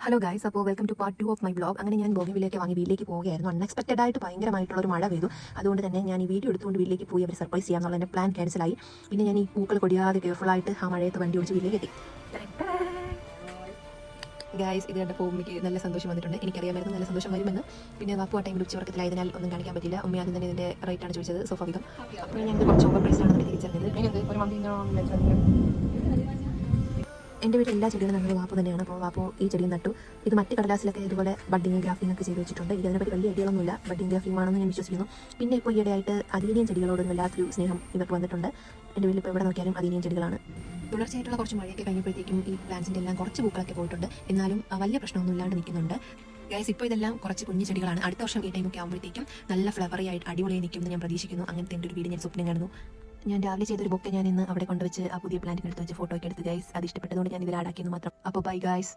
Hello guys, അപ്പോൾ welcome to part 2 of my blog. അങ്ങനെ ഞാൻ ബോഗിവിലേക്ക് വാങ്ങി വീട്ടിലേക്ക് പോവുകയായിരുന്നു. അൺഎക്സ്പെക്റ്റഡ് ആയിട്ട് ഭയങ്കരമായിട്ടുള്ള ഒരു മഴ പെയ്തു. അതുകൊണ്ട് തന്നെ ഞാൻ ഈ വീഡിയോ എടുത്തുകൊണ്ട് വീട്ടിലേക്ക് പോയി അവർ സർപ്രൈസ് ചെയ്യാമെന്നുള്ള എൻ്റെ പ്ലാൻ ക്യാൻസലായി. പിന്നെ ഞാൻ ഈ പൂക്കൾ കൊടിയാതെ കെയർഫുള്ളായിട്ട് ആ മഴയത്ത് വണ്ടി ഓടിച്ച് വീട്ടിലേക്ക് എത്തി. ഗൈസ്, ഇത് കണ്ടപ്പോൾ ഉമ്മയ്ക്ക് നല്ല സന്തോഷം വന്നിട്ടുണ്ട്. എനിക്കറിയാമായിരുന്നു നല്ല സന്തോഷം വരുമെന്ന്. പിന്നെ വാപ്പു ആ ടൈമിൽ ഉച്ചവർക്കത്തിലായതിനാൽ ഒന്നും കാണിക്കാൻ പറ്റില്ല. ഉമ്മ ആദ്യം തന്നെ ഇതിൻ്റെ റേറ്റാണ് ചോദിച്ചത്, സ്വാഭാവികം. അപ്പോൾ ഞങ്ങൾക്ക് കുറച്ച് ഓവർ പ്രൈസാണെന്ന് തിരിച്ചറിഞ്ഞത്. എൻ്റെ വീട്ടിൽ എല്ലാ ചെടികളും നല്ലത് വാപ്പു തന്നെയാണ്. അപ്പോൾ വാപ്പു ഈ ചെടിയും നട്ടു. ഇത് മറ്റ് കടലാസിലൊക്കെ ഇതുപോലെ ബഡിങ് ഗ്രാഫിംഗ് ഒക്കെ ചെയ്ത് വെച്ചിട്ടുണ്ട്. ഇതിനെപ്പറ്റി വലിയ ഐഡിയകളൊന്നുമില്ല. ബഡിങ് ഗ്രാഫിംഗ് ആണെന്ന് ഞാൻ വിശ്വസിക്കുന്നു. പിന്നെ ഇപ്പോൾ ഈയിടെയായിട്ട് അദീനിയൻ ചെടികളോട് വല്ലാത്തൊരു സ്നേഹം ഇവർക്ക് വന്നിട്ടുണ്ട്. എൻ്റെ വീട്ടിൽ ഇപ്പോൾ എവിടെ നോക്കിയാലും അദീനിയൻ ചെടികളാണ്. തുടർച്ചയായിട്ടുള്ള കുറച്ച് മഴയൊക്കെ കഴിഞ്ഞപ്പോഴത്തേക്കും ഈ പ്ലാന്റ്സിൻ്റെ എല്ലാം കുറച്ച് പൂക്കളൊക്കെ പോയിട്ടുണ്ട്. എന്നാലും വലിയ പ്രശ്നമൊന്നും ഇല്ലാണ്ട് നിൽക്കുന്നുണ്ട്. ഗൈസ്, ഇപ്പോൾ ഇതെല്ലാം കുറച്ച് കുഞ്ഞു ചെടികളാണ്. അടുത്ത വർഷം ഈ ടൈമൊക്കെ ആകുമ്പോഴത്തേക്കും നല്ല ഫ്ലവറി ആയിട്ട് അടിപൊളിയായി നിൽക്കുമെന്ന് ഞാൻ പ്രതീക്ഷിക്കുന്നു. അങ്ങനത്തെ എൻ്റെ ഒരു വീട് ഞാൻ സ്വപ്നം കാണുന്നു. ഞാൻ രാവിലെ ചെയ്തൊരു ബൊക്കെ ഞാൻ ഇന്ന് അവിടെ കൊണ്ടുവച്ച് ആ പുതിയ പ്ലാന്റിന് എടുത്ത് വെച്ച് ഫോട്ടോ ഒക്കെ എടുത്ത് ഗൈസ്. അത് ഇഷ്ടപ്പെട്ടതുകൊണ്ട് ഞാൻ ഇതിൽ ആഡാക്കിയെന്ന് മാത്രം. അപ്പോൾ ബൈ ഗൈസ്.